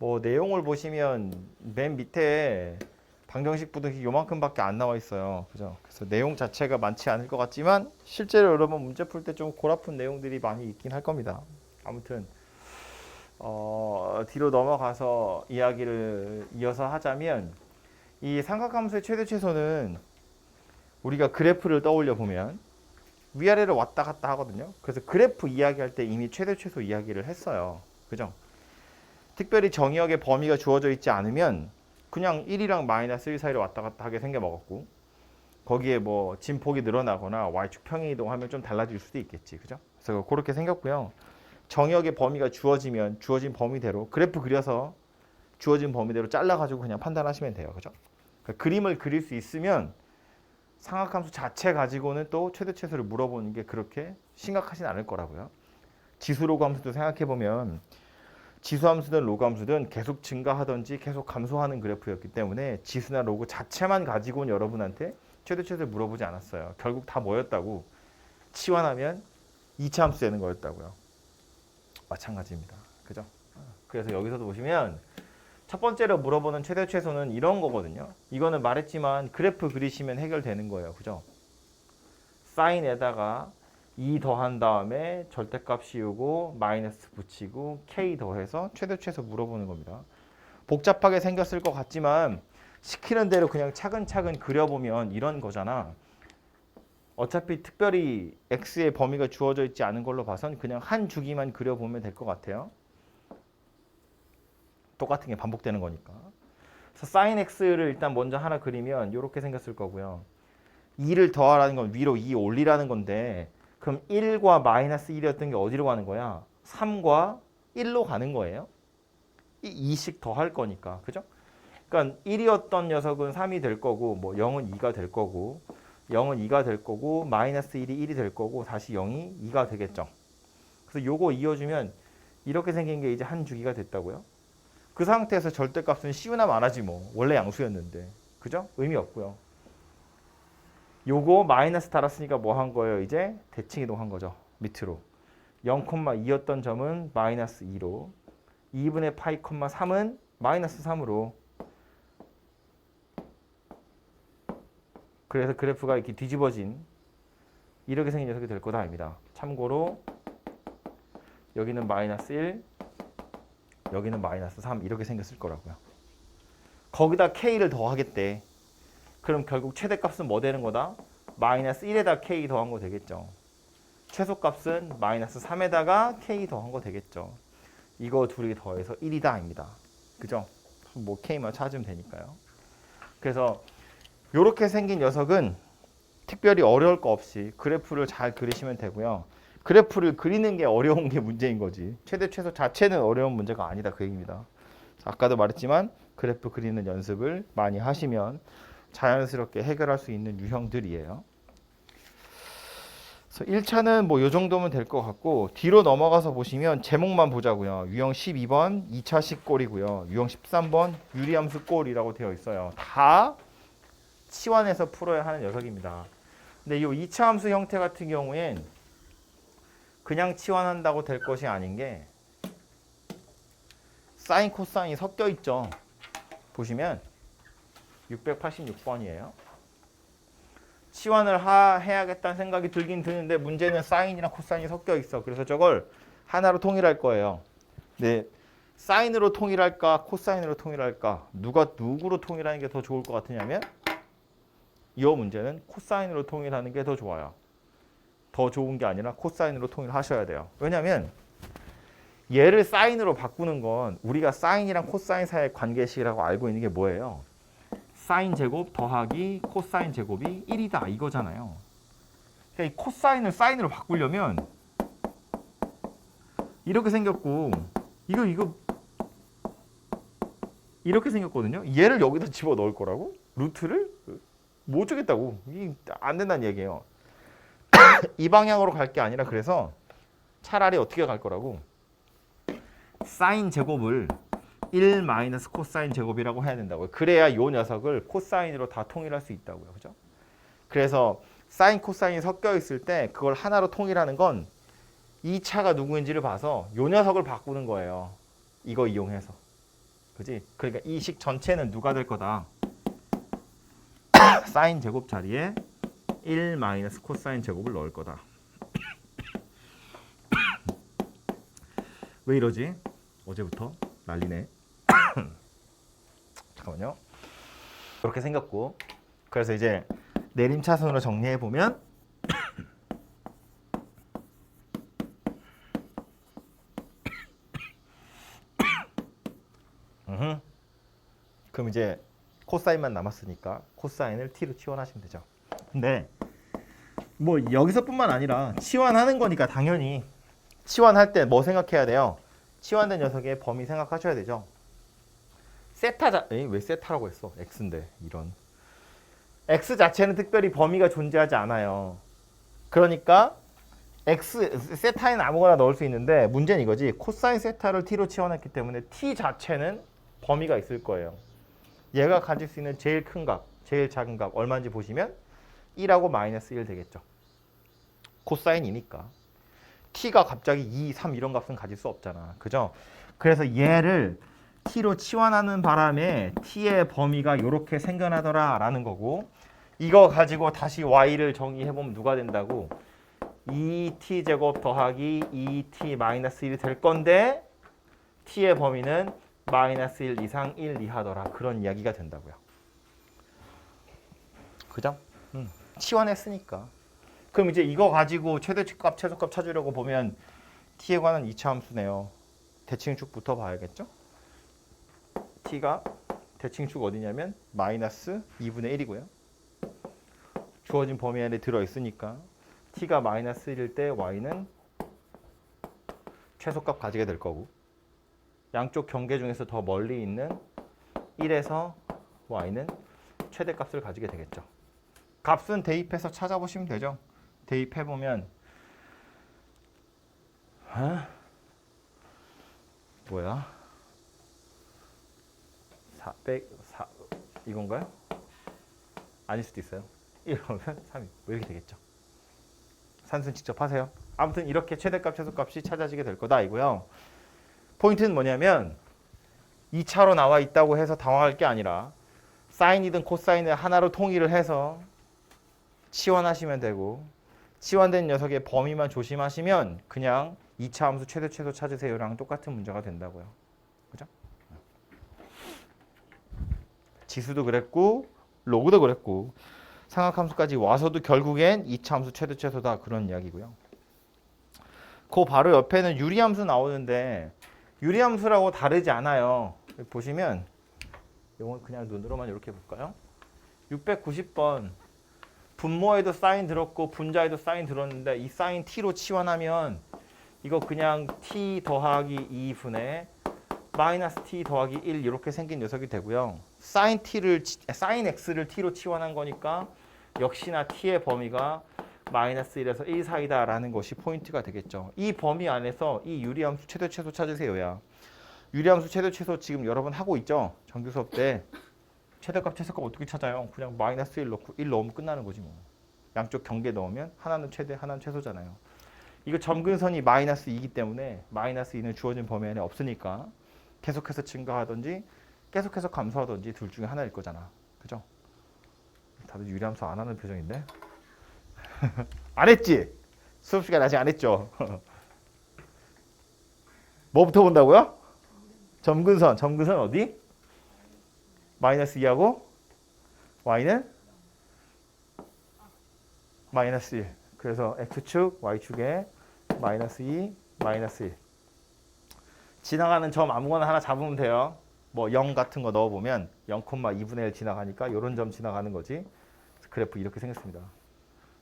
뭐 내용을 보시면 맨 밑에 방정식 부등식 요만큼밖에 안 나와 있어요. 그죠? 그래서 내용 자체가 많지 않을 것 같지만 실제로 여러분 문제 풀 때 좀 골아픈 내용들이 많이 있긴 할 겁니다. 아무튼 뒤로 넘어가서 이야기를 이어서 하자면 이 삼각함수의 최대 최소는 우리가 그래프를 떠올려 보면 위아래로 왔다 갔다 하거든요. 그래서 그래프 이야기할 때 이미 최대 최소 이야기를 했어요. 그죠? 특별히 정의역의 범위가 주어져 있지 않으면 그냥 1이랑 마이너스 1 사이로 왔다 갔다 하게 생겨 먹었고 거기에 뭐 진폭이 늘어나거나 y축 평행 이동하면 좀 달라질 수도 있겠지. 그죠? 그래서 그렇게 생겼고요. 정의역의 범위가 주어지면 주어진 범위대로 그래프 그려서 주어진 범위대로 잘라가지고 그냥 판단하시면 돼요. 그죠? 그러니까 그림을 그릴 수 있으면 상악함수 자체 가지고는 또 최대 최소를 물어보는 게 그렇게 심각하진 않을 거라고요. 지수 로그 함수도 생각해보면 지수 함수든 로그 함수든 계속 증가하든지 계속 감소하는 그래프였기 때문에 지수나 로그 자체만 가지고는 여러분한테 최대 최소를 물어보지 않았어요. 결국 다 뭐였다고? 치환하면 2차 함수 되는 거였다고요. 마찬가지입니다. 그죠? 그래서 여기서도 보시면 첫 번째로 물어보는 최대 최소는 이런 거거든요. 이거는 말했지만 그래프 그리시면 해결되는 거예요. 그죠? 사인에다가 2 더한 다음에 절대값 씌우고 마이너스 붙이고 k 더해서 최대 최소 물어보는 겁니다. 복잡하게 생겼을 것 같지만 시키는 대로 그냥 차근차근 그려보면 이런 거잖아. 어차피 특별히 x의 범위가 주어져 있지 않은 걸로 봐선 그냥 한 주기만 그려보면 될 것 같아요. 똑같은 게 반복되는 거니까. 그래서 sin x를 일단 먼저 하나 그리면 이렇게 생겼을 거고요. 2를 더하라는 건 위로 2 올리라는 건데 그럼 1과 마이너스 1이었던 게 어디로 가는 거야? 3과 1로 가는 거예요. 2씩 더할 거니까. 그죠? 그러니까 1이었던 녀석은 3이 될 거고 뭐 0은 2가 될 거고 0은 2가 될 거고 마이너스 1이 1이 될 거고 다시 0이 2가 되겠죠. 그래서 요거 이어주면 이렇게 생긴 게 이제 한 주기가 됐다고요. 그 상태에서 절대값은 씌우나 마나지 뭐. 원래 양수였는데. 그죠? 의미 없고요. 요거 마이너스 달았으니까 뭐 한 거예요? 이제 대칭 이동한 거죠. 밑으로. 0,2였던 점은 마이너스 2로 2분의 파이, 3은 마이너스 3으로 그래서 그래프가 이렇게 뒤집어진 이렇게 생긴 녀석이 될 거다 아닙니다. 참고로 여기는 마이너스 1 여기는 마이너스 3 이렇게 생겼을 거라고요. 거기다 k를 더하겠대. 그럼 결국 최대값은 뭐 되는 거다? 마이너스 1에다 k 더한 거 되겠죠. 최소값은 마이너스 3에다가 k 더한 거 되겠죠. 이거 둘이 더해서 1이다 아닙니다. 그죠? 뭐 k만 찾으면 되니까요. 그래서 이렇게 생긴 녀석은 특별히 어려울 거 없이 그래프를 잘 그리시면 되고요. 그래프를 그리는 게 어려운 게 문제인 거지. 최대 최소 자체는 어려운 문제가 아니다 그 얘기입니다. 아까도 말했지만 그래프 그리는 연습을 많이 하시면 자연스럽게 해결할 수 있는 유형들이에요. 그래서 1차는 뭐 요 정도면 될 것 같고 뒤로 넘어가서 보시면 제목만 보자고요. 유형 12번 2차식 꼴이고요. 유형 13번 유리함수 꼴이라고 되어 있어요. 다 치환해서 풀어야 하는 녀석입니다. 근데 이 2차 함수 형태 같은 경우엔 그냥 치환한다고 될 것이 아닌 게 사인 코사인이 섞여 있죠. 보시면 686번이에요. 치환을 해야겠다는 생각이 들긴 드는데 문제는 사인이랑 코사인이 섞여 있어. 그래서 저걸 하나로 통일할 거예요. 근데 사인으로 통일할까 코사인으로 통일할까 누가 누구로 통일하는 게 더 좋을 것 같으냐면 이 문제는 코사인으로 통일하는 게 더 좋아요. 더 좋은 게 아니라 코사인으로 통일하셔야 돼요. 왜냐하면 얘를 사인으로 바꾸는 건 우리가 사인이랑 코사인 사이의 관계식이라고 알고 있는 게 뭐예요? 사인 제곱 더하기 코사인 제곱이 1이다 이거잖아요. 그러니까 이 코사인을 사인으로 바꾸려면 이렇게 생겼고 이거 이렇게 생겼거든요. 얘를 여기다 집어 넣을 거라고? 루트를? 못 주겠다고. 이게 안 된다는 얘기예요. 이 방향으로 갈 게 아니라 그래서 차라리 어떻게 갈 거라고? 사인 제곱을 1 마이너스 코사인 제곱이라고 해야 된다고요. 그래야 이 녀석을 코사인으로 다 통일할 수 있다고요. 그죠? 그래서 사인 코사인이 섞여 있을 때 그걸 하나로 통일하는 건 이 차가 누구인지를 봐서 이 녀석을 바꾸는 거예요. 이거 이용해서. 그지? 그러니까 이 식 전체는 누가 될 거다? 사인 제곱 자리에 1 마이너스 코사인 제곱을 넣을 거다. 왜 이러지? 어제부터 난리네. 잠깐만요. 이렇게 생겼고, 그래서 이제 내림차순으로 정리해 보면 그럼 이제 코사인만 남았으니까 코사인을 t로 치환하시면 되죠. 근데 뭐 여기서뿐만 아니라 치환하는 거니까 당연히 치환할 때 뭐 생각해야 돼요? 치환된 녀석의 범위 생각하셔야 되죠. 왜 세타라고 했어? x인데 이런. x 자체는 특별히 범위가 존재하지 않아요. 그러니까 세타에는 아무거나 넣을 수 있는데 문제는 이거지. 코사인 세타를 t로 치환했기 때문에 t 자체는 범위가 있을 거예요. 얘가 가질 수 있는 제일 큰 값, 제일 작은 값 얼마인지 보시면 1하고 마이너스 1 되겠죠. 코사인이니까. t가 갑자기 2, 3 이런 값은 가질 수 없잖아. 그죠? 그래서 얘를 t로 치환하는 바람에 t의 범위가 이렇게 생겨나더라 라는 거고, 이거 가지고 다시 y를 정의해보면 누가 된다고? 2t제곱 더하기 2t 마이너스 1이 될 건데 t의 범위는 마이너스 1 이상 1 이하더라. 그런 이야기가 된다고요. 그죠? 치환했으니까. 그럼 이제 이거 가지고 최대값, 최소값 찾으려고 보면 t에 관한 2차 함수네요. 대칭축부터 봐야겠죠? t가 대칭축 어디냐면 마이너스 2분의 1이고요. 주어진 범위 안에 들어있으니까 t가 마이너스 1일 때 y는 최소값 가지게 될 거고, 양쪽 경계 중에서 더 멀리 있는 1에서 y는 최대값을 가지게 되겠죠. 값은 대입해서 찾아보시면 되죠. 대입해보면 뭐야? 4 이건가요? 아닐 수도 있어요. 이러면 3이 왜 이렇게 되겠죠. 산수는 직접 하세요. 아무튼 이렇게 최대값, 최소값이 찾아지게 될 거다 이고요. 포인트는 뭐냐면 2차로 나와 있다고 해서 당황할 게 아니라 사인이든 코사인을 하나로 통일을 해서 치환하시면 되고, 치환된 녀석의 범위만 조심하시면 그냥 2차 함수 최대 최소 찾으세요랑 똑같은 문제가 된다고요. 그죠? 지수도 그랬고 로그도 그랬고 삼각함수까지 와서도 결국엔 2차 함수 최대 최소다 그런 이야기고요. 그 바로 옆에는 유리함수 나오는데 유리함수라고 다르지 않아요. 보시면 이건 그냥 눈으로만 이렇게 볼까요? 690번 분모에도 사인 들었고 분자에도 사인 들었는데 이 사인 t로 치환하면 이거 그냥 t 더하기 2분의 마이너스 t 더하기 1 이렇게 생긴 녀석이 되고요. 사인 x를 t로 치환한 거니까 역시나 t의 범위가 마이너스 1에서 1 사이다 라는 것이 포인트가 되겠죠. 이 범위 안에서 이 유리함수 최대 최소 찾으세요야. 유리함수 최대 최소 지금 여러 번 하고 있죠. 정규 수업 때. 최대값 최소값 어떻게 찾아요? 그냥 마이너스 1 넣고 1 넣으면 끝나는 거지 뭐. 양쪽 경계 넣으면 하나는 최대 하나는 최소잖아요. 이거 점근선이 마이너스 2이기 때문에 마이너스 2는 주어진 범위 안에 없으니까 계속해서 증가하든지 계속해서 감소하든지 둘 중에 하나일 거잖아. 그죠? 다들 유리함수 안 하는 표정인데? 안 했지? 수업 시간 아직 안 했죠? 뭐부터 본다고요? 점근선 어디? 마이너스 2하고 y는 마이너스 1. 그래서 x축, y축에 마이너스 2, 마이너스 1. 지나가는 점 아무거나 하나 잡으면 돼요. 뭐 0 같은 거 넣어보면 0,2분의 1 지나가니까 이런 점 지나가는 거지. 그래프 이렇게 생겼습니다.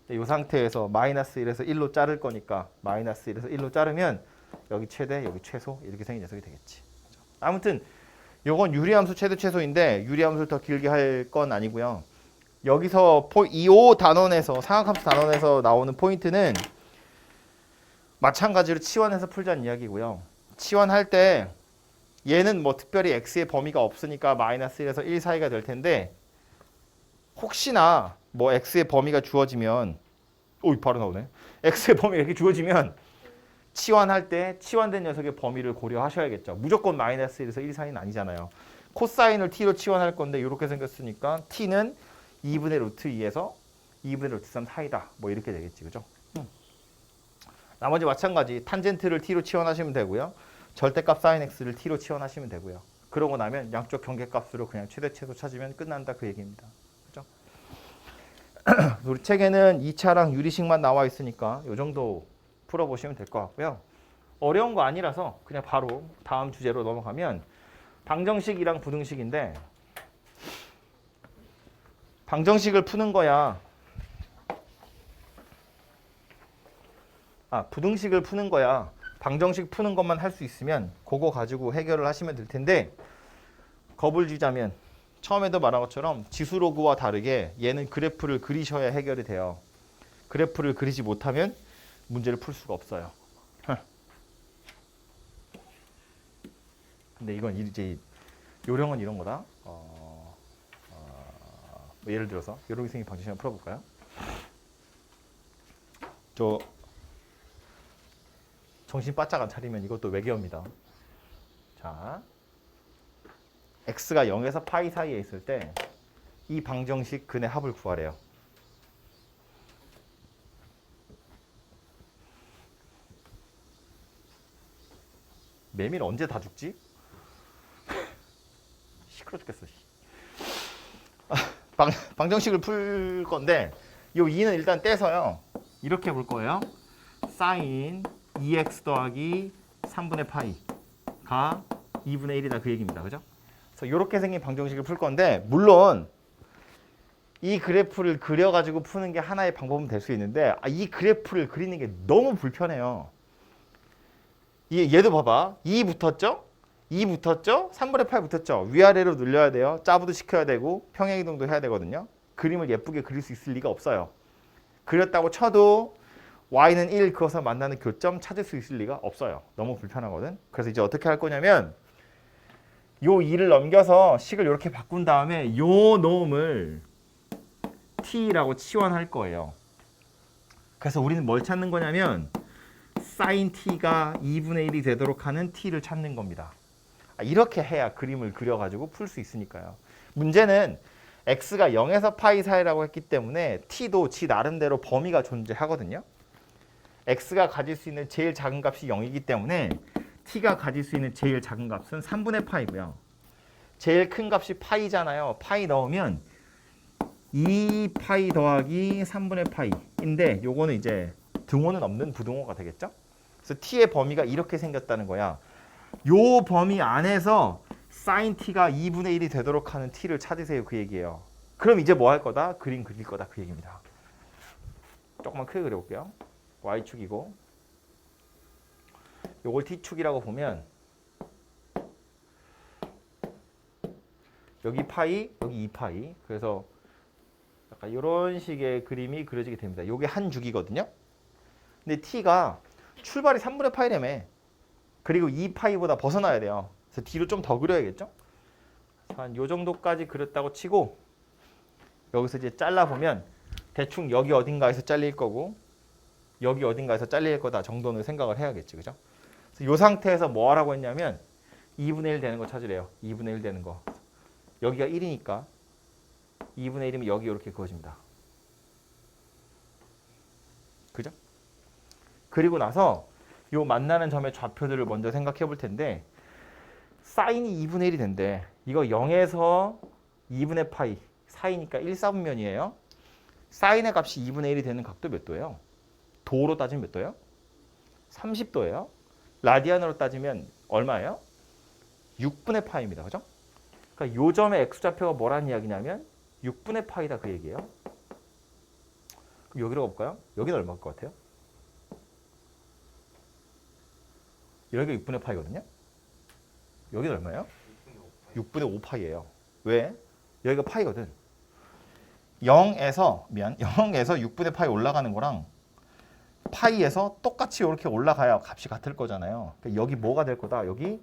이 상태에서 마이너스 1에서 1로 자를 거니까 마이너스 1에서 1로 자르면 여기 최대, 여기 최소 이렇게 생긴 녀석이 되겠지. 아무튼 요건 유리함수 최대 최소인데 유리함수를 더 길게 할 건 아니고요. 여기서 이 단원에서 삼각함수 단원에서 나오는 포인트는 마찬가지로 치환해서 풀자는 이야기고요. 치환할 때 얘는 뭐 특별히 x의 범위가 없으니까 마이너스 1에서 1 사이가 될 텐데 혹시나 뭐 x의 범위가 주어지면 바로 나오네. x의 범위가 이렇게 주어지면 치환할 때 치환된 녀석의 범위를 고려하셔야겠죠. 무조건 마이너스 1에서 1 사이는 아니잖아요. 코사인을 t로 치환할 건데 이렇게 생겼으니까 t는 2분의 루트 2에서 2분의 루트 3 사이다. 뭐 이렇게 되겠지. 그죠? 나머지 마찬가지 탄젠트를 t로 치환하시면 되고요. 절대값 sin x를 t로 치환하시면 되고요. 그러고 나면 양쪽 경계값으로 그냥 최대 최소 찾으면 끝난다 그 얘기입니다. 그죠? 우리 책에는 2차랑 유리식만 나와 있으니까 이 정도 풀어보시면 될 것 같고요. 어려운 거 아니라서 그냥 바로 다음 주제로 넘어가면 방정식이랑 부등식인데 방정식을 푸는 거야. 부등식을 푸는 거야. 방정식 푸는 것만 할 수 있으면 그거 가지고 해결을 하시면 될 텐데 겁을 주자면 처음에도 말한 것처럼 지수로그와 다르게 얘는 그래프를 그리셔야 해결이 돼요. 그래프를 그리지 못하면 문제를 풀 수가 없어요. 근데 이건 이제 요령은 이런 거다. 뭐 예를 들어서 요령생이 방정식 한번 풀어볼까요? 저 정신 바짝 안 차리면 이것도 외계어입니다. 자, x가 0에서 파이 사이에 있을 때 이 방정식 근의 합을 구하래요. 메밀 언제 다 죽지? 시끄러 죽겠어. 방정식을 풀 건데 이 2는 일단 떼서요. 이렇게 볼 거예요. sin 2x 더하기 3분의 파이가 2분의 1이다 그 얘기입니다. 그죠? 그래서 이렇게 생긴 방정식을 풀 건데 물론 이 그래프를 그려가지고 푸는 게 하나의 방법은 될 수 있는데 이 그래프를 그리는 게 너무 불편해요. 얘도 봐봐. 2 붙었죠? 2 붙었죠? 3분의 8 붙었죠? 위아래로 늘려야 돼요. 짜부도 시켜야 되고 평행이동도 해야 되거든요. 그림을 예쁘게 그릴 수 있을 리가 없어요. 그렸다고 쳐도 y는 1 그어서 만나는 교점 찾을 수 있을 리가 없어요. 너무 불편하거든. 그래서 이제 어떻게 할 거냐면 요 2를 넘겨서 식을 이렇게 바꾼 다음에 요 놈을 t라고 치환할 거예요. 그래서 우리는 뭘 찾는 거냐면 sin t가 2분의 1이 되도록 하는 t를 찾는 겁니다. 이렇게 해야 그림을 그려가지고 풀 수 있으니까요. 문제는 x가 0에서 파이 사이라고 했기 때문에 t도 지 나름대로 범위가 존재하거든요. x가 가질 수 있는 제일 작은 값이 0이기 때문에 t가 가질 수 있는 제일 작은 값은 3분의 파이고요. 제일 큰 값이 파이잖아요. 파이 넣으면 2파이 더하기 3분의 파이인데 요거는 이제 등호는 없는 부등호가 되겠죠? 그래서 t의 범위가 이렇게 생겼다는 거야. 요 범위 안에서 sin t가 2분의 1이 되도록 하는 t를 찾으세요 그 얘기예요. 그럼 이제 뭐 할 거다? 그림 그릴 거다 그 얘기입니다. 조금만 크게 그려볼게요. y축이고 요걸 t축이라고 보면 여기 파이, 여기 2파이. 그래서 약간 이런 식의 그림이 그려지게 됩니다. 요게 한 주기거든요. 근데 t가 출발이 3분의 파이라며. 그리고 2파이보다 벗어나야 돼요. 그래서 뒤로 좀 더 그려야겠죠? 한 요 정도까지 그렸다고 치고 여기서 이제 잘라보면 대충 여기 어딘가에서 잘릴 거고 여기 어딘가에서 잘릴 거다 정도는 생각을 해야겠지. 그죠? 그래서 이 상태에서 뭐 하라고 했냐면 2분의 1 되는 거 찾으래요. 2분의 1 되는 거. 여기가 1이니까 2분의 1이면 여기 이렇게 그어집니다. 그죠? 그리고 나서 요 만나는 점의 좌표들을 먼저 생각해 볼 텐데 사인이 2분의 1이 된대. 이거 0에서 2분의 파이 사이니까 1, 4분면이에요. 사인의 값이 2분의 1이 되는 각도 몇 도예요? 도로 따지면 몇 도예요? 30도예요. 라디안으로 따지면 얼마예요? 6분의 파이입니다. 그죠? 그러니까 요 점의 x좌표가 뭐라는 이야기냐면 6분의 파이다 그 얘기예요. 그럼 여기로 가볼까요? 여기는 얼마일 것 같아요? 여기가 6분의 파이거든요. 여기는 얼마예요? 6분의 5파이예요. 왜? 여기가 파이거든. 0에서 6분의 파이 올라가는 거랑 파이에서 똑같이 이렇게 올라가야 값이 같을 거잖아요. 그러니까 여기 뭐가 될 거다? 여기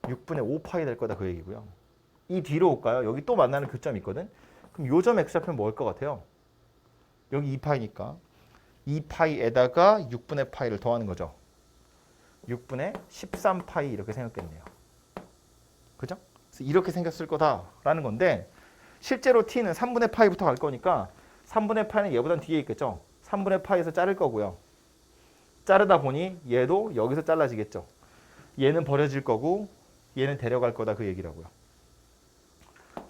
6분의 5파이 될 거다 그 얘기고요. 이 뒤로 올까요? 여기 또 만나는 교점이 있거든. 그럼 요 점 x좌표는 뭐일 것 같아요? 여기 2파이니까 2파이에다가 6분의 파이를 더하는 거죠. 6분의 13파이 이렇게 생겼겠네요. 그죠? 그래서 이렇게 생겼을 거다라는 건데 실제로 t는 3분의 파이부터 갈 거니까 3분의 파이는 얘보단 뒤에 있겠죠. 3분의 파이에서 자를 거고요. 자르다 보니 얘도 여기서 잘라지겠죠. 얘는 버려질 거고 얘는 데려갈 거다 그 얘기라고요.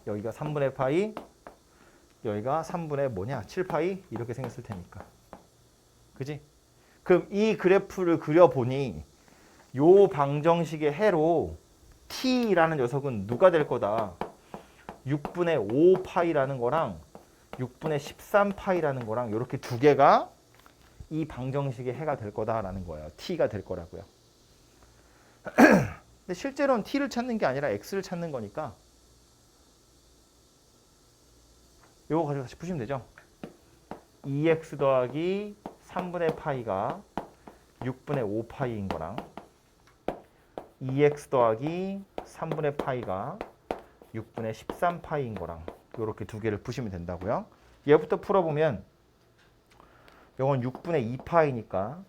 여기가 3분의 파이, 여기가 3분의 뭐냐? 7파이 이렇게 생겼을 테니까. 그지? 그럼 이 그래프를 그려보니 요 방정식의 해로 t라는 녀석은 누가 될 거다? 6분의 5파이라는 거랑 6분의 13파이라는 거랑 이렇게 두 개가 이 방정식의 해가 될 거다라는 거예요. t가 될 거라고요. 근데 실제로는 t를 찾는 게 아니라 x를 찾는 거니까 요거 가지고 다시 푸시면 되죠. 2x 더하기 3분의 파이가 6분의 5파이인 거랑 2x 더하기 3분의 파이가 6분의 13파이인 거랑 이렇게 두 개를 푸시면 된다고요. 얘부터 풀어보면 이건 6분의 2파이니까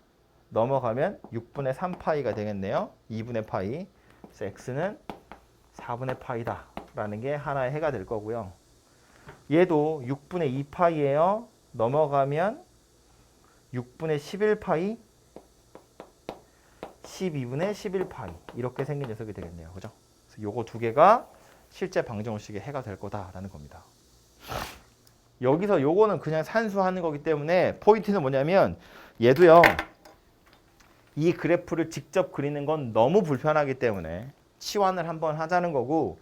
넘어가면 6분의 3파이가 되겠네요. 2분의 파이. 그래서 x는 4분의 파이다 라는 게 하나의 해가 될 거고요. 얘도 6분의 2파이예요. 넘어가면 6분의 11파이, 12분의 11파이 이렇게 생긴 녀석이 되겠네요. 그죠? 그래서 요거 두 개가 실제 방정식의 해가 될 거다라는 겁니다. 여기서 요거는 그냥 산수하는 거기 때문에 포인트는 뭐냐면 얘도요. 이 그래프를 직접 그리는 건 너무 불편하기 때문에 치환을 한번 하자는 거고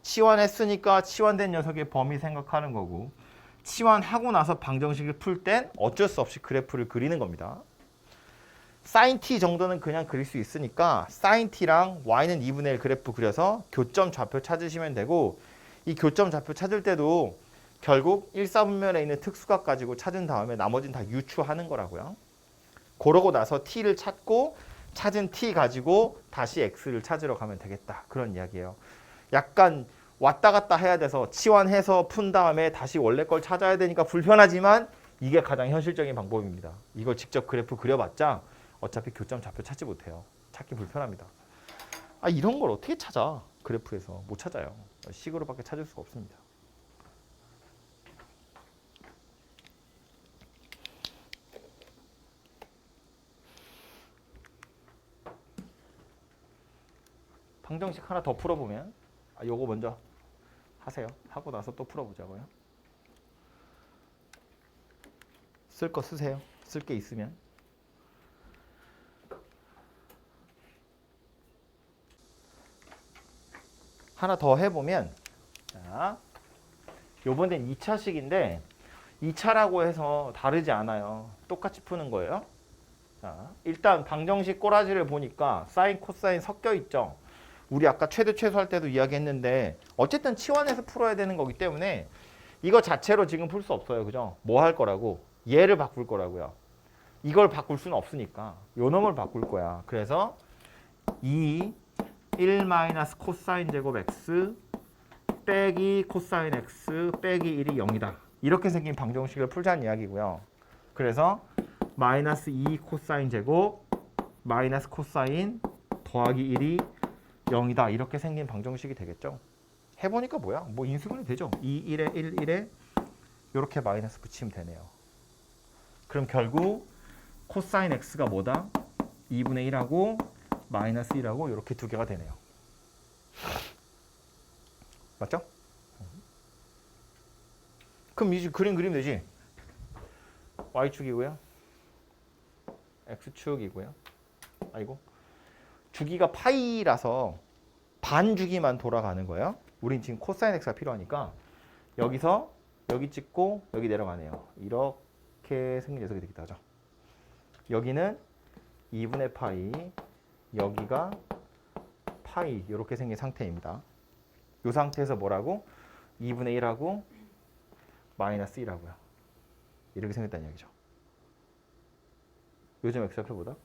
치환했으니까 치환된 녀석의 범위 생각하는 거고 치환하고 나서 방정식을 풀 땐 어쩔 수 없이 그래프를 그리는 겁니다. sin t 정도는 그냥 그릴 수 있으니까 sin t랑 y는 2분의 1 그래프 그려서 교점 좌표 찾으시면 되고 이 교점 좌표 찾을 때도 결국 1사분면에 있는 특수각 가지고 찾은 다음에 나머지는 다 유추하는 거라고요. 그러고 나서 t를 찾고 찾은 t 가지고 다시 x를 찾으러 가면 되겠다. 그런 이야기예요. 약간 왔다 갔다 해야 돼서 치환해서 푼 다음에 다시 원래 걸 찾아야 되니까 불편하지만 이게 가장 현실적인 방법입니다. 이걸 직접 그래프 그려봤자 어차피 교점 좌표 찾지 못해요. 찾기 불편합니다. 아 이런 걸 어떻게 찾아? 그래프에서 못 찾아요. 식으로밖에 찾을 수가 없습니다. 방정식 하나 더 풀어보면 요거 먼저 하세요. 하고 나서 또 풀어보자고요. 쓸 거 쓰세요. 쓸 게 있으면. 하나 더 해보면 자, 요번엔 2차식인데 2차라고 해서 다르지 않아요. 똑같이 푸는 거예요. 자, 일단 방정식 꼬라지를 보니까 사인, 코사인 섞여 있죠. 우리 아까 최대 최소 할 때도 이야기했는데 어쨌든 치환해서 풀어야 되는 거기 때문에 이거 자체로 지금 풀 수 없어요. 그죠? 뭐 할 거라고? 얘를 바꿀 거라고요. 이걸 바꿀 수는 없으니까 요 놈을 바꿀 거야. 그래서 2 1 마이너스 코사인 제곱 x 빼기 코사인 x 빼기 1이 0이다. 이렇게 생긴 방정식을 풀자는 이야기고요. 그래서 마이너스 2 코사인 제곱 마이너스 코사인 더하기 1이 0이다. 이렇게 생긴 방정식이 되겠죠. 해보니까 뭐야? 뭐 인수분해 되죠. 2, 1에 1, 1에 이렇게 마이너스 붙이면 되네요. 그럼 결국 코사인 x가 뭐다? 2분의 1하고 마이너스 1하고 이렇게 두 개가 되네요. 맞죠? 그럼 이제 그리면 되지. y축이고요. x축이고요. 아이고. 주기가 파이라서 반주기만 돌아가는 거예요. 우린 지금 코사인 x가 필요하니까 여기서 여기 찍고 여기 내려가네요. 이렇게 생긴 녀석이 되겠다 하죠. 여기는 2분의 파이, 여기가 파이 이렇게 생긴 상태입니다. 이 상태에서 뭐라고? 2분의 1하고 마이너스 1하고요. 이렇게 생겼다는 얘기죠. 요즘 x좌표보다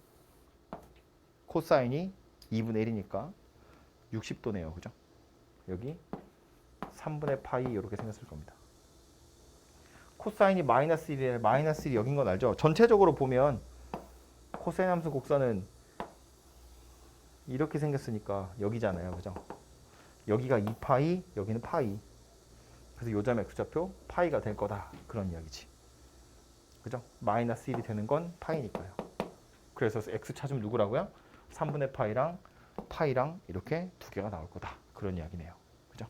코사인이 2분의 1이니까 60도네요. 그죠? 여기 3분의 파이 이렇게 생겼을 겁니다. 코사인이 마이너스 1에 마이너스 1이 여긴 건 알죠? 전체적으로 보면 코사인 함수 곡선은 이렇게 생겼으니까 여기잖아요. 그죠? 여기가 2파이, 여기는 파이. 그래서 요점 x좌표 파이가 될 거다. 그런 이야기지. 그죠? 마이너스 1이 되는 건 파이니까요. 그래서 x 찾으면 누구라고요? 3분의 파이랑 이렇게 두 개가 나올 거다. 그런 이야기네요. 그죠?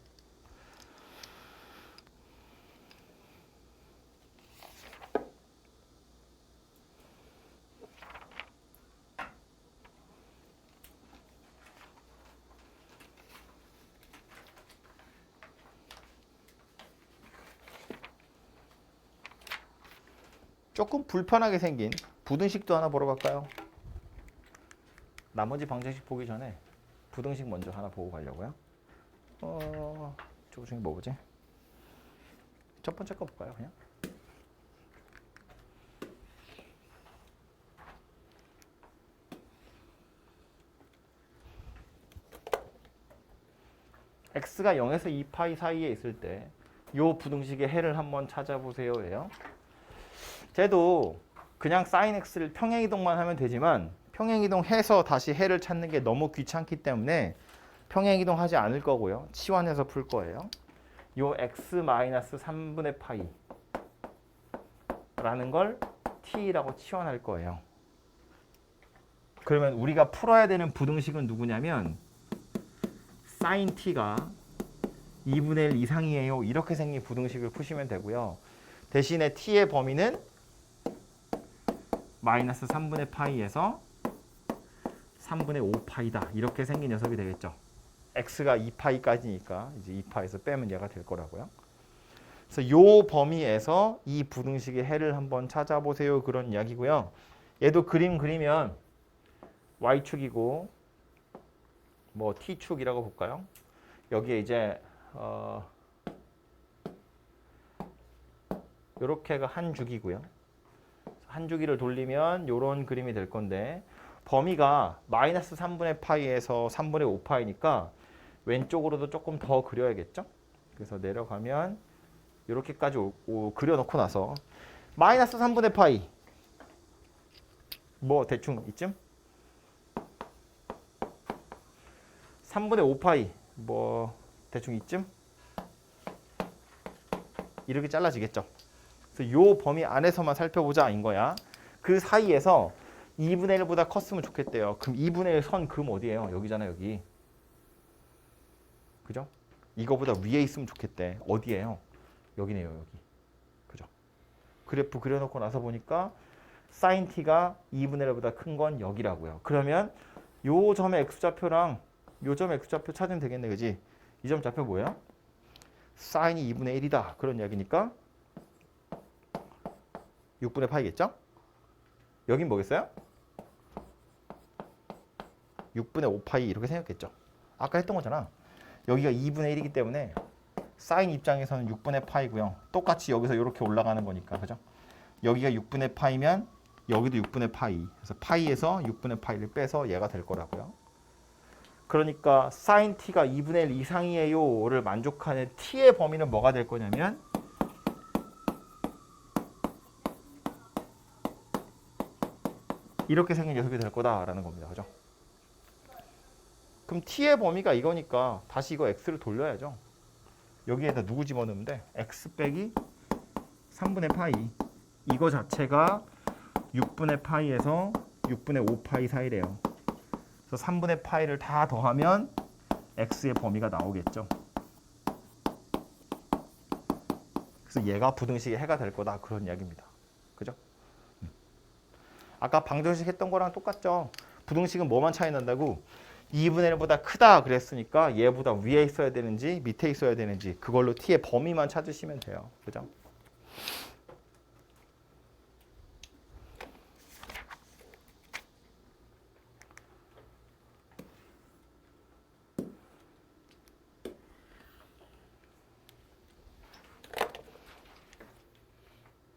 조금 불편하게 생긴 부등식도 하나 보러 갈까요? 나머지 방정식 보기 전에 부등식 먼저 하나 보고 가려고요. 저 중에 뭐 보지? 첫 번째 거 볼까요, 그냥? x가 0에서 2파이 사이에 있을 때 요 부등식의 해를 한번 찾아보세요예요. 쟤도 그냥 sin x를 평행이동만 하면 되지만 평행이동해서 다시 해를 찾는 게 너무 귀찮기 때문에 평행이동하지 않을 거고요. 치환해서 풀 거예요. 요 x-3분의 파이 라는 걸 t라고 치환할 거예요. 그러면 우리가 풀어야 되는 부등식은 누구냐면 sin t가 2분의 1 이상이에요. 이렇게 생긴 부등식을 푸시면 되고요. 대신에 t의 범위는 마이너스 3분의 파이에서 3분의 5파이다. 이렇게 생긴 녀석이 되겠죠. x가 2파이까지니까 이제 2파에서 빼면 얘가 될 거라고요. 그래서 요 범위에서 이 부등식의 해를 한번 찾아보세요. 그런 이야기고요. 얘도 그림 그리면 y축이고 뭐 t축이라고 볼까요? 여기에 이제 요렇게가 한 주기고요. 한 주기를 돌리면 요런 그림이 될 건데 범위가 마이너스 3분의 파이에서 3분의 5파이니까 왼쪽으로도 조금 더 그려야겠죠? 그래서 내려가면 이렇게까지 그려놓고 나서 마이너스 3분의 파이 뭐 대충 이쯤? 3분의 5파이 뭐 대충 이쯤? 이렇게 잘라지겠죠? 그래서 요 범위 안에서만 살펴보자 인 거야. 그 사이에서 2분의 1보다 컸으면 좋겠대요. 그럼 2분의 1 선 금 어디예요? 여기잖아, 여기. 그죠? 이거보다 위에 있으면 좋겠대. 어디예요? 여기네요, 여기. 그죠? 그래프 그려놓고 나서 보니까 sin t가 2분의 1보다 큰 건 여기라고요. 그러면 요 점의 x좌표랑 요 점의 x좌표 찾으면 되겠네, 그지? 이 점 좌표 뭐야? sin이 2분의 1이다. 그런 이야기니까 6분의 파이겠죠? 여긴 뭐겠어요? 6분의 5파이 이렇게 생겼겠죠. 아까 했던 거잖아. 여기가 2분의 1이기 때문에 사인 입장에서는 6분의 파이고요. 똑같이 여기서 이렇게 올라가는 거니까. 그죠? 여기가 6분의 파이면 여기도 6분의 파이. 그래서 파이에서 6분의 파이를 빼서 얘가 될 거라고요. 그러니까 sin t가 2분의 1 이상이에요를 만족하는 t의 범위는 뭐가 될 거냐면 이렇게 생긴 녀석이 될 거다라는 겁니다. 그죠? 그럼 t의 범위가 이거니까 다시 이거 x를 돌려야죠. 여기에다 누구 집어넣으면 돼? x 빼기 3분의 파이. 이거 자체가 6분의 파이에서 6분의 5파이 사이래요. 그래서 3분의 파이를 다 더하면 x의 범위가 나오겠죠. 그래서 얘가 부등식의 해가 될 거다. 그런 이야기입니다. 그죠? 아까 방정식 했던 거랑 똑같죠. 부등식은 뭐만 차이 난다고? 2분의 1보다 크다 그랬으니까 얘보다 위에 있어야 되는지 밑에 있어야 되는지 그걸로 t의 범위만 찾으시면 돼요. 그죠?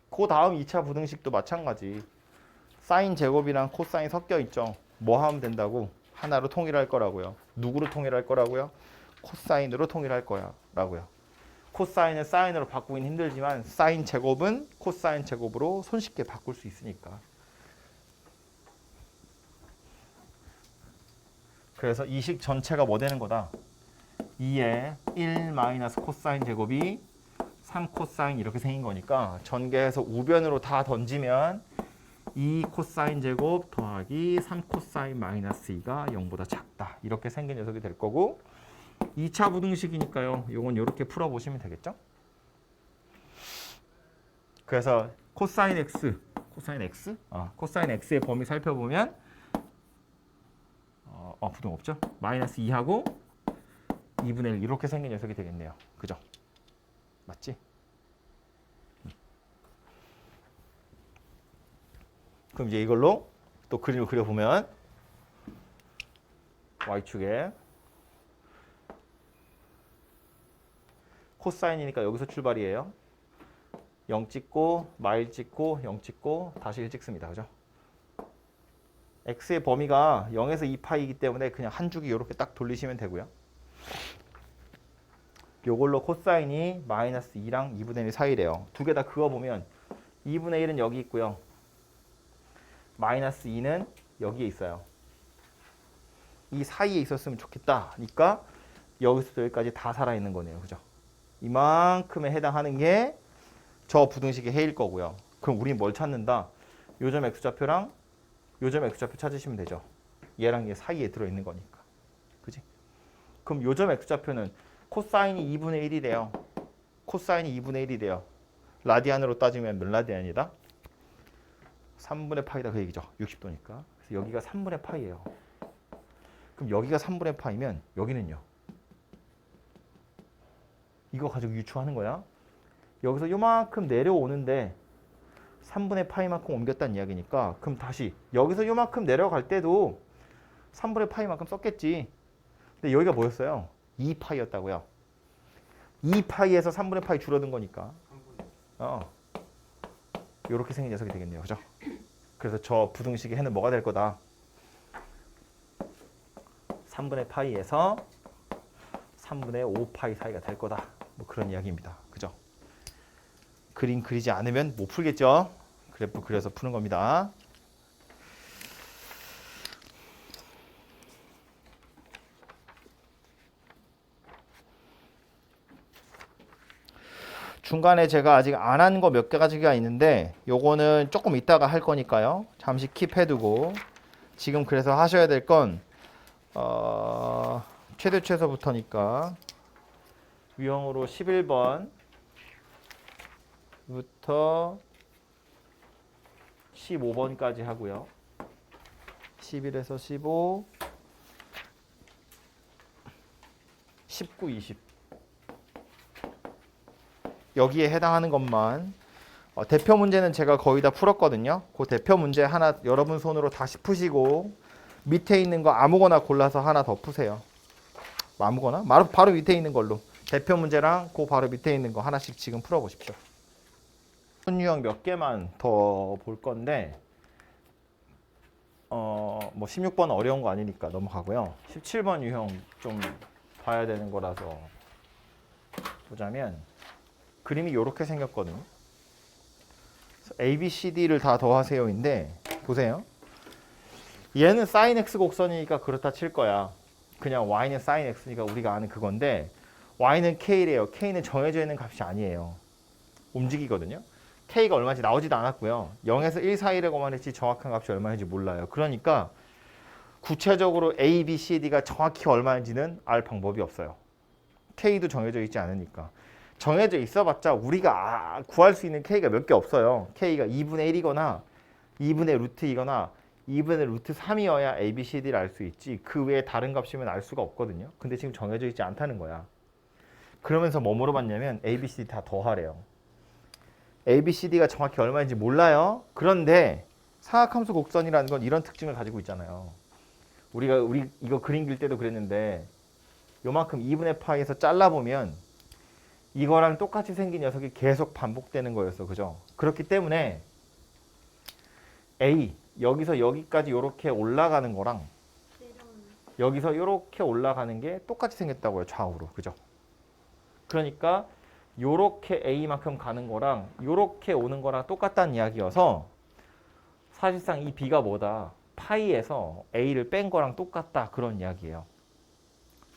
그 다음 2차 부등식도 마찬가지. 사인 제곱이랑 코사인 섞여 있죠. 뭐 하면 된다고? 하나로 통일할 거라고요. 누구로 통일할 거라고요? 코사인으로 통일할 거야 라고요. 코사인을 사인으로 바꾸긴 힘들지만 사인 제곱은 코사인 제곱으로 손쉽게 바꿀 수 있으니까. 그래서 이 식 전체가 뭐 되는 거다? 2에 1 마이너스 코사인 제곱이 3 코사인 이렇게 생긴 거니까 전개해서 우변으로 다 던지면 2 코사인 제곱 더하기 3 코사인 마이너스 2가 0보다 작다. 이렇게 생긴 녀석이 될 거고 2차 부등식이니까요. 요건 이렇게 풀어보시면 되겠죠? 그래서 코사인 x, 코사인 x의 범위 살펴보면 부등 없죠? 마이너스 2하고 2분의 1 이렇게 생긴 녀석이 되겠네요. 그죠? 맞지? 그럼 이제 이걸로 또 그림을 그려보면 y축에 코사인이니까 여기서 출발이에요. 0 찍고 마일 찍고 0 찍고 다시 1 찍습니다. 그죠? x의 범위가 0에서 2파이이기 때문에 그냥 한 주기 이렇게 딱 돌리시면 되고요. 요걸로 코사인이 마이너스 2랑 2분의 1 사이래요. 두 개 다 그어보면 2분의 1은 여기 있고요. 마이너스 2는 여기에 있어요. 이 사이에 있었으면 좋겠다니까 여기서 여기까지 다 살아있는 거네요. 그죠? 이만큼에 해당하는 게 저 부등식의 해일 거고요. 그럼 우린 뭘 찾는다? 요점 x좌표랑 요점 x좌표 찾으시면 되죠. 얘랑 얘 사이에 들어있는 거니까. 그지? 그럼 요점 x좌표는 코사인이 2분의 1이래요. 코사인이 2분의 1이래요. 라디안으로 따지면 몇 라디안이다? 3분의 파이다 그 얘기죠. 60도니까. 그래서 여기가 3분의 파이예요. 그럼 여기가 3분의 파이면 여기는요. 이거 가지고 유추하는 거야. 여기서 요만큼 내려오는데 3분의 파이만큼 옮겼다는 이야기니까 그럼 다시 여기서 요만큼 내려갈 때도 3분의 파이만큼 썼겠지. 근데 여기가 뭐였어요? 2파이였다고요. 2파이에서 3분의 파이 줄어든 거니까. 요렇게 생긴 녀석이 되겠네요. 그죠? 그래서 저 부등식의 해는 뭐가 될 거다? 3분의 파이에서 3분의 5파이 사이가 될 거다. 뭐 그런 이야기입니다. 그죠? 그림 그리지 않으면 못 풀겠죠? 그래프 그려서 푸는 겁니다. 중간에 제가 아직 안 한 거 몇 가지가 있는데 요거는 조금 이따가 할 거니까요. 잠시 킵해두고 지금 그래서 하셔야 될 건 최대 최소부터니까 유형으로 11번부터 15번까지 하고요. 11에서 15, 19, 20 여기에 해당하는 것만 대표 문제는 제가 거의 다 풀었거든요. 그 대표 문제 하나 여러분 손으로 다시 푸시고 밑에 있는 거 아무거나 골라서 하나 더 푸세요. 아무거나? 바로 밑에 있는 걸로 대표 문제랑 그 바로 밑에 있는 거 하나씩 지금 풀어보십시오. 유형 몇 개만 더 볼 건데 뭐 16번 어려운 거 아니니까 넘어가고요. 17번 유형 좀 봐야 되는 거라서 보자면 그림이 이렇게 생겼거든요. A, B, C, D를 다 더하세요인데 보세요. 얘는 sin x 곡선이니까 그렇다 칠 거야. 그냥 y는 sin x니까 우리가 아는 그건데 y는 k래요. k는 정해져 있는 값이 아니에요. 움직이거든요. k가 얼마인지 나오지도 않았고요. 0에서 1 사이라고만 했지 정확한 값이 얼마인지 몰라요. 그러니까 구체적으로 A, B, C, D가 정확히 얼마인지는 알 방법이 없어요. k도 정해져 있지 않으니까. 정해져 있어봤자 우리가 구할 수 있는 k가 몇 개 없어요. k가 2분의 1이거나 2분의 루트 2거나 2분의 루트 3이어야 A, B, C, D를 알 수 있지 그 외에 다른 값이면 알 수가 없거든요. 근데 지금 정해져 있지 않다는 거야. 그러면서 뭐 물어봤냐면 A, B, C, D 다 더하래요. A, B, C, D가 정확히 얼마인지 몰라요. 그런데 사각함수 곡선이라는 건 이런 특징을 가지고 있잖아요. 우리 이거 그림 그릴 때도 그랬는데 요만큼 2분의 파이에서 잘라보면 이거랑 똑같이 생긴 녀석이 계속 반복되는 거였어. 그죠? 그렇기 때문에 A, 여기서 여기까지 이렇게 올라가는 거랑 여기서 이렇게 올라가는 게 똑같이 생겼다고요. 좌우로. 그죠? 그러니까 요렇게 A만큼 가는 거랑 요렇게 오는 거랑 똑같다는 이야기여서 사실상 이 B가 뭐다? 파이에서 a를 뺀 거랑 똑같다 그런 이야기예요.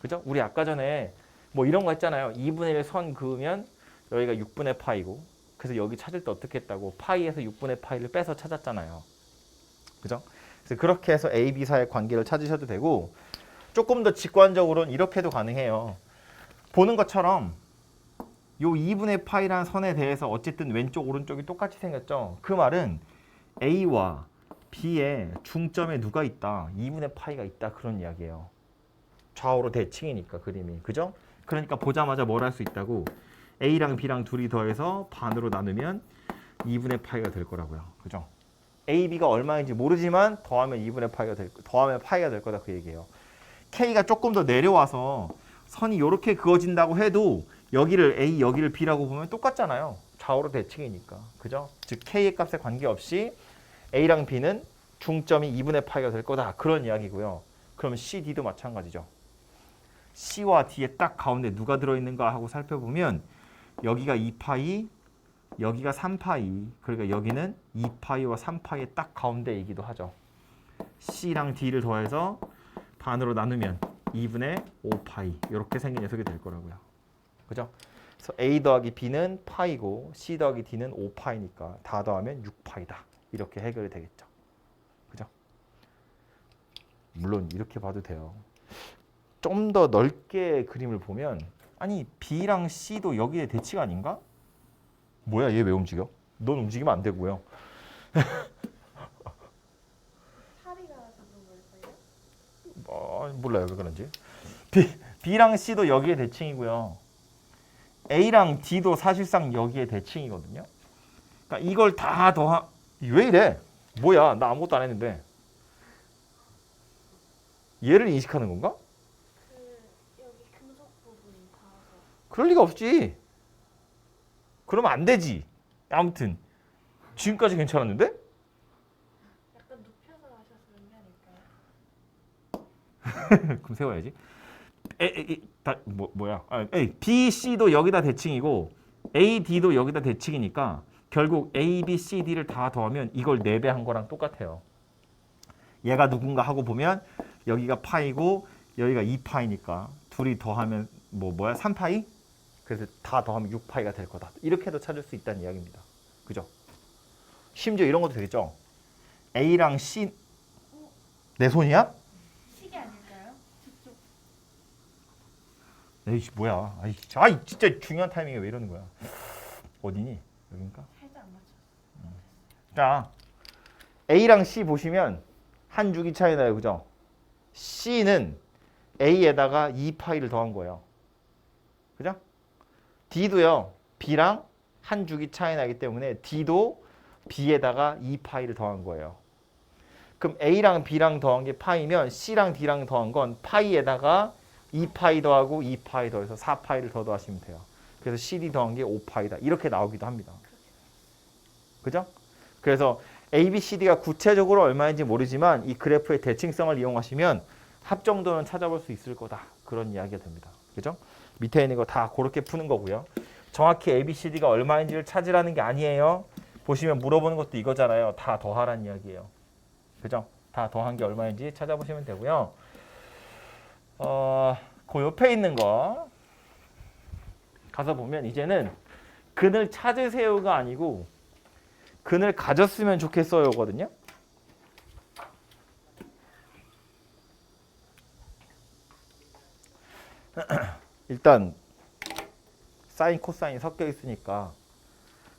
그죠? 우리 아까 전에 뭐 이런 거 했잖아요. 2분의 1 선 그으면 여기가 6분의 파이고 그래서 여기 찾을 때 어떻게 했다고 파이에서 6분의 파이를 빼서 찾았잖아요. 그죠? 그래서 그렇게 해서 a, b 사이의 관계를 찾으셔도 되고 조금 더 직관적으로는 이렇게도 가능해요. 보는 것처럼 요 2분의 파이라는 선에 대해서 어쨌든 왼쪽 오른쪽이 똑같이 생겼죠. 그 말은 a와 b의 중점에 누가 있다? 2분의 파이가 있다 그런 이야기예요. 좌우로 대칭이니까 그림이. 그죠? 그러니까 보자마자 뭘 할 수 있다고 a랑 b랑 둘이 더해서 반으로 나누면 2분의 파이가 될 거라고요. 그죠? a, b가 얼마인지 모르지만 더하면 2분의 파이가 더하면 파이가 될 거다 그 얘기예요. k가 조금 더 내려와서 선이 이렇게 그어진다고 해도 여기를 a, 여기를 b라고 보면 똑같잖아요. 좌우로 대칭이니까. 그죠? 즉 k의 값에 관계없이 a랑 b는 중점이 2분의 파이가 될 거다. 그런 이야기고요. 그러면 c, d도 마찬가지죠. c와 d의 딱 가운데 누가 들어있는가 하고 살펴보면 여기가 2파이, 여기가 3파이. 그러니까 여기는 2파이와 3파이의 딱 가운데이기도 하죠. c랑 d를 더해서 반으로 나누면 2분의 5파이 이렇게 생긴 녀석이 될 거라고요. 그죠? 그래서 a 더하기 b는 파이고 c 더하기 d는 5파이니까 다 더하면 6파이다. 이렇게 해결이 되겠죠. 그죠? 물론 이렇게 봐도 돼요. 좀 더 넓게 그림을 보면 아니 b랑 c도 여기에 대칭 아닌가? 뭐야 얘 왜 움직여? 넌 움직이면 안 되고요. 파리가 지금 뭘까요? 몰라요 왜 그런지. b랑 c도 여기에 대칭이고요. a랑 d도 사실상 여기에 대칭이거든요. 그러니까 이걸 다 더하 왜 이래? 뭐야 나 아무것도 안 했는데. 얘를 인식하는 건가? 여기 금속 부분 닿아서. 그럴 리가 없지. 그러면 안 되지. 아무튼 지금까지 괜찮았는데? 약간 눕혀서 하셔서 그런 게 아닐까요? 그럼 세워야지. 뭐야? B, C도 여기다 대칭이고 A, D도 여기다 대칭이니까 결국 A, B, C, D를 다 더하면 이걸 4배 한 거랑 똑같아요. 얘가 누군가 하고 보면 여기가 파이고 여기가 2파이니까 둘이 더하면 뭐야? 3파이? 그래서 다 더하면 6파이가 될 거다. 이렇게도 찾을 수 있다는 이야기입니다. 그죠? 심지어 이런 것도 되겠죠? A랑 C 내 손이야? 시계 아닐까요? 저쪽. 에이씨 뭐야? 아이 진짜 중요한 타이밍에 왜 이러는 거야? 어디니? 여긴가? 살짝 안 맞췄어. 자, A랑 C 보시면 한 주기 차이 나요, 그죠? C는 A에다가 2파이를 더한 거예요, 그죠? D도요, B랑 한 주기 차이 나기 때문에 D도 B에다가 2파이를 더한 거예요. 그럼 A랑 B랑 더한 게 파이면 C랑 D랑 더한 건 파이에다가 2파이 더하고 2파이 더해서 4파이를 더 더하시면 돼요. 그래서 CD 더한 게 5파이다. 이렇게 나오기도 합니다. 그죠? 그래서 A, B, C, D가 구체적으로 얼마인지 모르지만 이 그래프의 대칭성을 이용하시면 합정도는 찾아볼 수 있을 거다. 그런 이야기가 됩니다. 그죠? 밑에 있는 거 다 그렇게 푸는 거고요. 정확히 A, B, C, D가 얼마인지를 찾으라는 게 아니에요. 보시면 물어보는 것도 이거잖아요. 다 더하라는 이야기예요. 그죠? 다 더한 게 얼마인지 찾아보시면 되고요. 그 옆에 있는 거 가서 보면 이제는 근을 찾으세요가 아니고 근을 가졌으면 좋겠어요거든요. 일단 사인, 코사인이 섞여 있으니까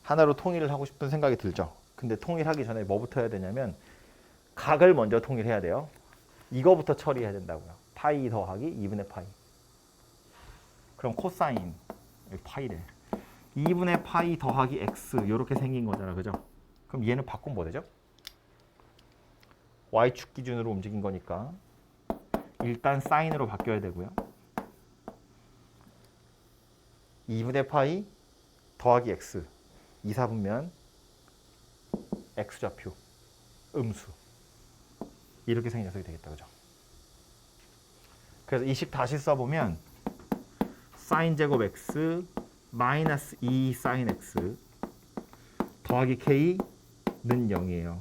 하나로 통일을 하고 싶은 생각이 들죠. 근데 통일하기 전에 뭐부터 해야 되냐면 각을 먼저 통일해야 돼요. 이거부터 처리해야 된다고요. 파이 더하기 2분의 파이. 그럼 코사인, 여기 파이래. 2분의 파이 더하기 x 이렇게 생긴 거잖아, 그죠? 그럼 얘는 바꾸면 뭐 되죠? y축 기준으로 움직인 거니까 일단 사인으로 바뀌어야 되고요. 2분의 파이 더하기 x 2, 4분면 x좌표 음수 이렇게 생긴 녀석이 되겠다, 그죠? 그래서 이 식 다시 써보면 사인 제곱 x 마이너스 2 사인 x 더하기 k는 0이에요.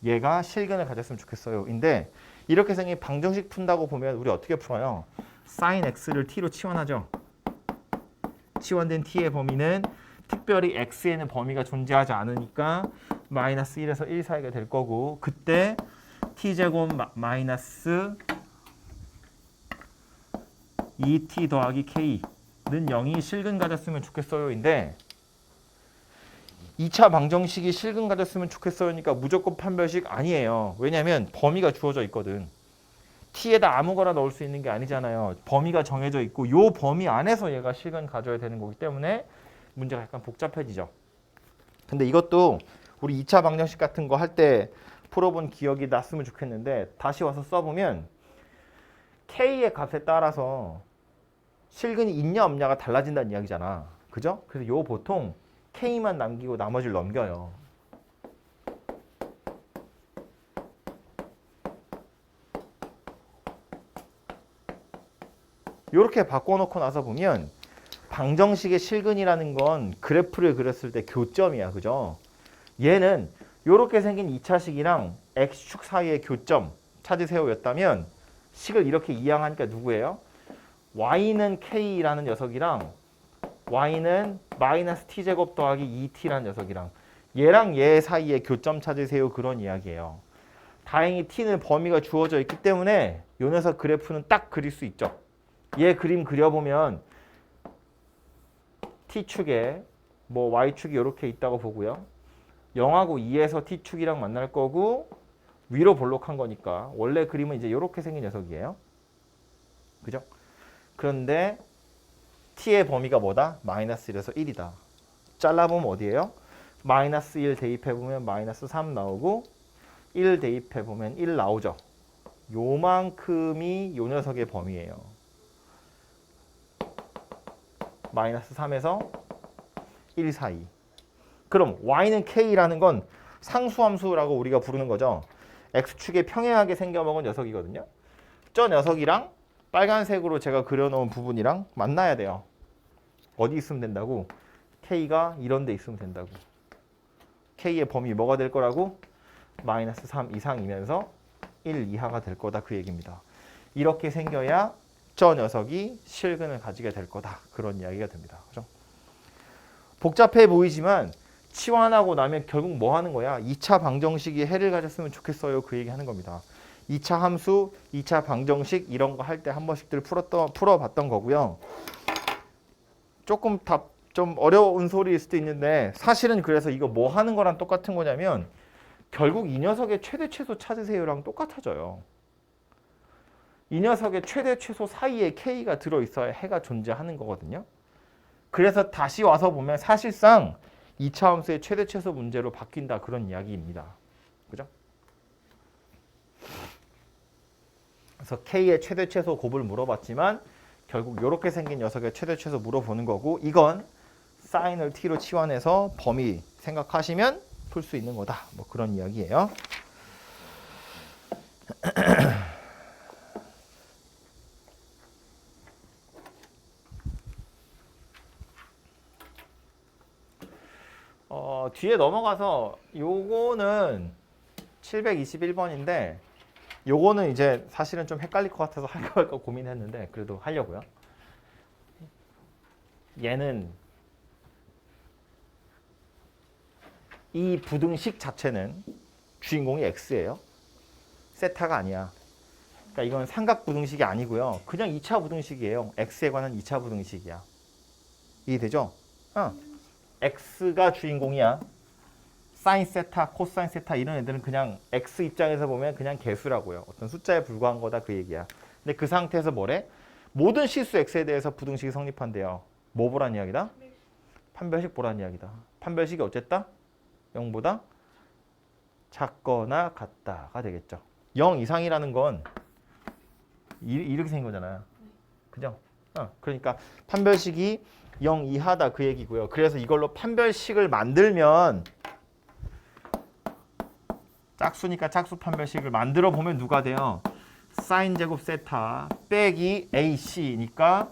얘가 실근을 가졌으면 좋겠어요. 인데 이렇게 생긴 방정식 푼다고 보면 우리 어떻게 풀어요? sin x를 t로 치환하죠. 치환된 t의 범위는 특별히 x에는 범위가 존재하지 않으니까 마이너스 1에서 1 사이가 될 거고 그때 t제곱 마이너스 2t 더하기 k는 0이 실근 가졌으면 좋겠어요인데 2차 방정식이 실근 가졌으면 좋겠어요니까 무조건 판별식 아니에요. 왜냐하면 범위가 주어져 있거든. t에다 아무거나 넣을 수 있는 게 아니잖아요. 범위가 정해져 있고 요 범위 안에서 얘가 실근 가져야 되는 거기 때문에 문제가 약간 복잡해지죠. 근데 이것도 우리 2차 방정식 같은 거 할 때 풀어본 기억이 났으면 좋겠는데 다시 와서 써보면 k의 값에 따라서 실근이 있냐 없냐가 달라진다는 이야기잖아. 그죠? 그래서 요 보통 k만 남기고 나머지를 넘겨요. 이렇게 바꿔놓고 나서 보면 방정식의 실근이라는 건 그래프를 그렸을 때 교점이야. 그죠? 얘는 이렇게 생긴 2차식이랑 x축 사이의 교점 찾으세요 였다면 식을 이렇게 이항하니까 누구예요? y는 k라는 녀석이랑 y는 마이너스 t제곱 더하기 2t라는 녀석이랑 얘랑 얘 사이의 교점 찾으세요 그런 이야기예요. 다행히 t는 범위가 주어져 있기 때문에 요 녀석 그래프는 딱 그릴 수 있죠. 얘 그림 그려보면 t축에 뭐 y축이 이렇게 있다고 보고요. 0하고 2에서 t축이랑 만날 거고 위로 볼록한 거니까 원래 그림은 이제 이렇게 생긴 녀석이에요. 그죠? 그런데 t의 범위가 뭐다? 마이너스 1에서 1이다. 잘라보면 어디예요? 마이너스 1 대입해보면 마이너스 3 나오고 1 대입해보면 1 나오죠. 요만큼이 요 녀석의 범위예요. 마이너스 3에서 1 사이. 그럼 y는 k라는 건 상수함수라고 우리가 부르는 거죠. x축에 평행하게 생겨먹은 녀석이거든요. 저 녀석이랑 빨간색으로 제가 그려놓은 부분이랑 만나야 돼요. 어디 있으면 된다고? k가 이런 데 있으면 된다고. k의 범위 뭐가 될 거라고? 마이너스 3 이상이면서 1 이하가 될 거다 그 얘기입니다. 이렇게 생겨야 저 녀석이 실근을 가지게 될 거다. 그런 이야기가 됩니다. 그죠? 복잡해 보이지만 치환하고 나면 결국 뭐 하는 거야? 2차 방정식이 해를 가졌으면 좋겠어요. 그 얘기 하는 겁니다. 2차 함수, 2차 방정식 이런 거 할 때 한 번씩들 풀어봤던 거고요. 조금 좀 어려운 소리일 수도 있는데 사실은 그래서 이거 뭐 하는 거랑 똑같은 거냐면 결국 이 녀석의 최대 최소 찾으세요랑 똑같아져요. 이 녀석의 최대 최소 사이에 k가 들어있어야 해가 존재하는 거거든요. 그래서 다시 와서 보면 사실상 2차 함수의 최대 최소 문제로 바뀐다 그런 이야기입니다. 그죠? 그래서 k의 최대 최소 곱을 물어봤지만 결국 이렇게 생긴 녀석의 최대 최소 물어보는 거고 이건 사인을 t로 치환해서 범위 생각하시면 풀 수 있는 거다. 뭐 그런 이야기예요. 뒤에 넘어가서 요거는 721번인데 요거는 이제 사실은 좀 헷갈릴 것 같아서 할까 말까 고민했는데 그래도 하려고요. 얘는 이 부등식 자체는 주인공이 x예요. 세타가 아니야. 그러니까 이건 삼각 부등식이 아니고요. 그냥 2차 부등식이에요. x에 관한 2차 부등식이야. 이해되죠? x가 주인공이야. 사인 세타, 코사인 세타 이런 애들은 그냥 x 입장에서 보면 그냥 개수라고요. 어떤 숫자에 불과한 거다 그 얘기야. 근데 그 상태에서 뭐래? 모든 실수 x에 대해서 부등식이 성립한대요. 뭐 보란 이야기다? 판별식 보란 이야기다. 판별식이 어쨌다? 0보다 작거나 같다가 되겠죠. 0 이상이라는 건 이렇게 생긴 거잖아요. 그죠? 그러니까 판별식이 0 이하다 그 얘기고요. 그래서 이걸로 판별식을 만들면 짝수니까 짝수 판별식을 만들어 보면 누가 돼요? 사인 제곱 세타 빼기 ac니까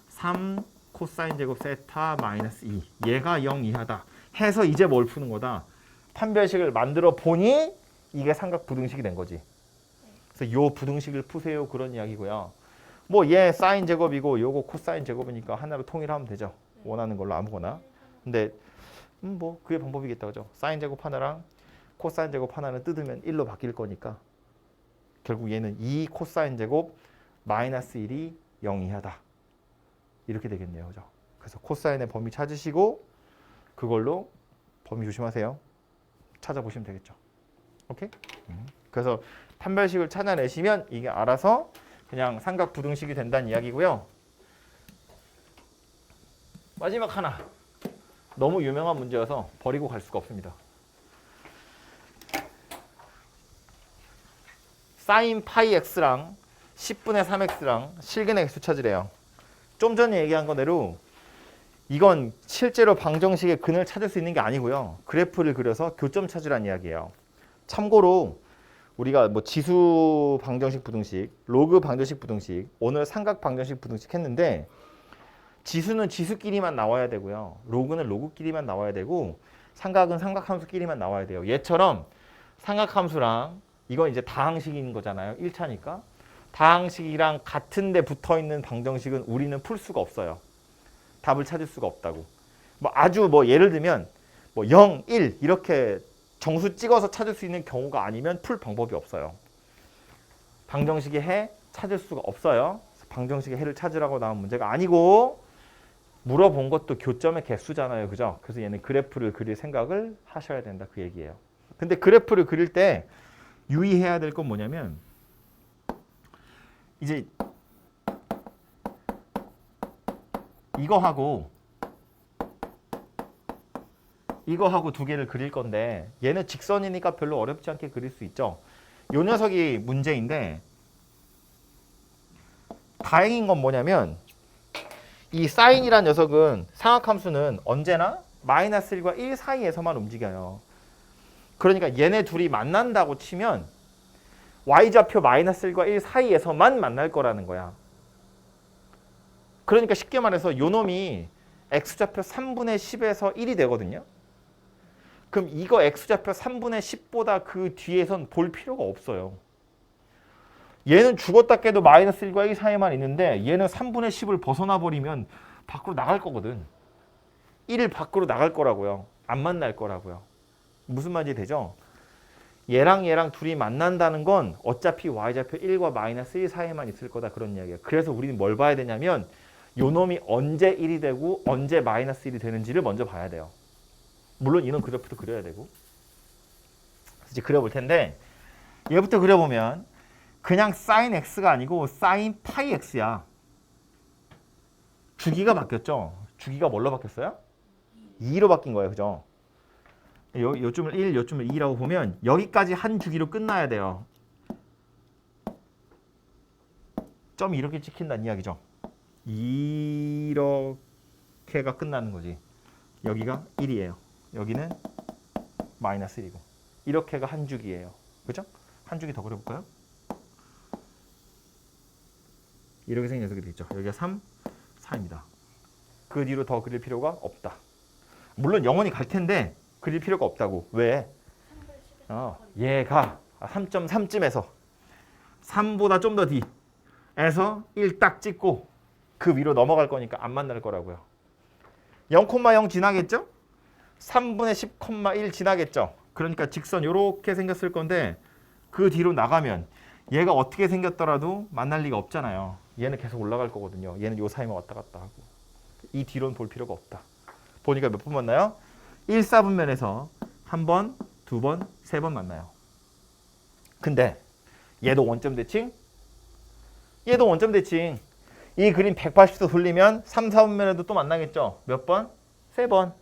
3 코사인 제곱 세타 마이너스 2 얘가 0 이하다 해서 이제 뭘 푸는 거다? 판별식을 만들어 보니 이게 삼각 부등식이 된 거지. 그래서 요 부등식을 푸세요 그런 이야기고요. 뭐 얘 사인 제곱이고 요거 코사인 제곱이니까 하나로 통일하면 되죠. 원하는 걸로 아무거나. 근데 뭐 그게 방법이겠다 그죠. 사인 제곱 하나랑 코사인 제곱 하나는 뜯으면 1로 바뀔 거니까 결국 얘는 2 코사인 제곱 마이너스 1이 0 이하다. 이렇게 되겠네요. 그죠? 그래서 코사인의 범위 찾으시고 그걸로 범위 조심하세요. 찾아보시면 되겠죠. 오케이? 그래서 판별식을 찾아내시면 이게 알아서 그냥 삼각 부등식이 된다는 이야기고요. 마지막 하나. 너무 유명한 문제여서 버리고 갈 수가 없습니다. 사인 파이 x랑 10분의 3x랑 실근의 개수 찾으래요. 좀 전에 얘기한 거대로 이건 실제로 방정식의 근을 찾을 수 있는 게 아니고요. 그래프를 그려서 교점 찾으라는 이야기예요. 참고로 우리가 뭐 지수 방정식 부등식, 로그 방정식 부등식, 오늘 삼각 방정식 부등식 했는데 지수는 지수끼리만 나와야 되고요. 로그는 로그끼리만 나와야 되고 삼각은 삼각함수끼리만 나와야 돼요. 얘처럼 삼각함수랑 이건 이제 다항식인 거잖아요. 1차니까. 다항식이랑 같은 데 붙어 있는 방정식은 우리는 풀 수가 없어요. 답을 찾을 수가 없다고. 뭐 아주 뭐 예를 들면 뭐 0, 1 이렇게 정수 찍어서 찾을 수 있는 경우가 아니면 풀 방법이 없어요. 방정식의 해 찾을 수가 없어요. 방정식의 해를 찾으라고 나온 문제가 아니고 물어본 것도 교점의 개수잖아요. 그죠? 그래서 얘는 그래프를 그릴 생각을 하셔야 된다. 그 얘기예요. 근데 그래프를 그릴 때 유의해야 될 건 뭐냐면 이제 이거하고 두 개를 그릴 건데 얘는 직선이니까 별로 어렵지 않게 그릴 수 있죠. 요 녀석이 문제인데 다행인 건 뭐냐면 이 사인이란 녀석은 상악함수는 언제나 마이너스 1과 1 사이에서만 움직여요. 그러니까 얘네 둘이 만난다고 치면 y좌표 마이너스 1과 1 사이에서만 만날 거라는 거야. 그러니까 쉽게 말해서 요 놈이 x좌표 3분의 10에서 1이 되거든요. 그럼 이거 x좌표 3분의 10보다 그 뒤에선 볼 필요가 없어요. 얘는 죽었다 깨도 마이너스 1과 1 사이에만 있는데 얘는 3분의 10을 벗어나 버리면 밖으로 나갈 거거든. 1 밖으로 나갈 거라고요. 안 만날 거라고요. 무슨 말인지 되죠? 얘랑 둘이 만난다는 건 어차피 y좌표 1과 마이너스 1 사이에만 있을 거다 그런 이야기예요. 그래서 우리는 뭘 봐야 되냐면 요 놈이 언제 1이 되고 언제 마이너스 1이 되는지를 먼저 봐야 돼요. 물론 이런 그래프도 그려야 되고. 이제 그려볼 텐데 얘부터 그려보면 그냥 사인 x가 아니고 사인 파이 x야. 주기가 바뀌었죠? 주기가 뭘로 바뀌었어요? 2로 바뀐 거예요. 그죠? 요쯤을 1, 요쯤을 2라고 보면 여기까지 한 주기로 끝나야 돼요. 점이 이렇게 찍힌다는 이야기죠. 이렇게가 끝나는 거지. 여기가 1이에요. 여기는 마이너스 1이고. 이렇게가 한 주기예요. 그죠? 한 주기 더 그려볼까요? 이렇게 생긴 녀석이 되겠죠. 여기가 3, 4입니다. 그 뒤로 더 그릴 필요가 없다. 물론 영원히 갈 텐데 그릴 필요가 없다고. 왜? 얘가 3.3쯤에서 3보다 좀 더 뒤에서 1 딱 찍고 그 위로 넘어갈 거니까 안 만날 거라고요. 0,0 지나겠죠? 3분의 10,1 지나겠죠? 그러니까 직선 이렇게 생겼을 건데 그 뒤로 나가면 얘가 어떻게 생겼더라도 만날 리가 없잖아요. 얘는 계속 올라갈 거거든요. 얘는 요 사이만 왔다 갔다 하고. 이 뒤로는 볼 필요가 없다. 보니까 몇 번 만나요? 1, 4분면에서 한 번, 두 번, 세 번 만나요. 근데 얘도 원점 대칭? 얘도 원점 대칭. 이 그림 180도 돌리면 3, 4분면에도 또 만나겠죠? 몇 번? 세 번.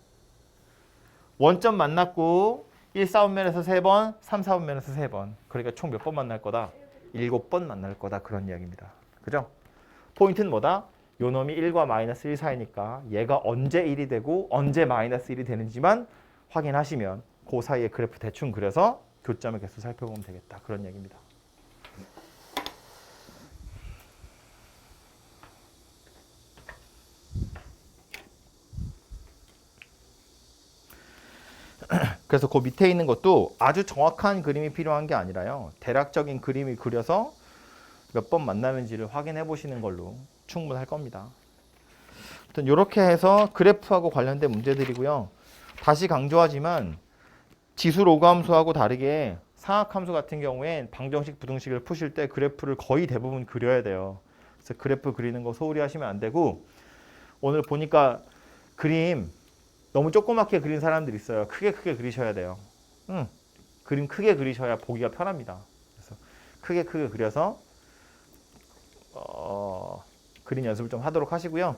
원점 만났고 1, 4분면에서 세 번, 3, 4분면에서 세 번. 그러니까 총 몇 번 만날 거다? 7번 만날 거다. 그런 이야기입니다. 그죠? 포인트는 뭐다? 요 놈이 1과 마이너스 1 사이니까 얘가 언제 1이 되고 언제 마이너스 1이 되는지만 확인하시면 그 사이에 그래프 대충 그려서 교점의 개수 살펴보면 되겠다. 그런 얘기입니다. 그래서 그 밑에 있는 것도 아주 정확한 그림이 필요한 게 아니라요. 대략적인 그림이 그려서 몇 번 만나는지를 확인해 보시는 걸로 충분할 겁니다. 아무튼 이렇게 해서 그래프하고 관련된 문제들이고요. 다시 강조하지만 지수 로그 함수하고 다르게 상학 함수 같은 경우엔 방정식, 부등식을 푸실 때 그래프를 거의 대부분 그려야 돼요. 그래서 그래프 그리는 거 소홀히 하시면 안 되고, 오늘 보니까 그림 너무 조그맣게 그린 사람들 있어요. 크게 그리셔야 돼요. 그림 크게 그리셔야 보기가 편합니다. 그래서 크게 그려서 그림 연습을 좀 하도록 하시고요.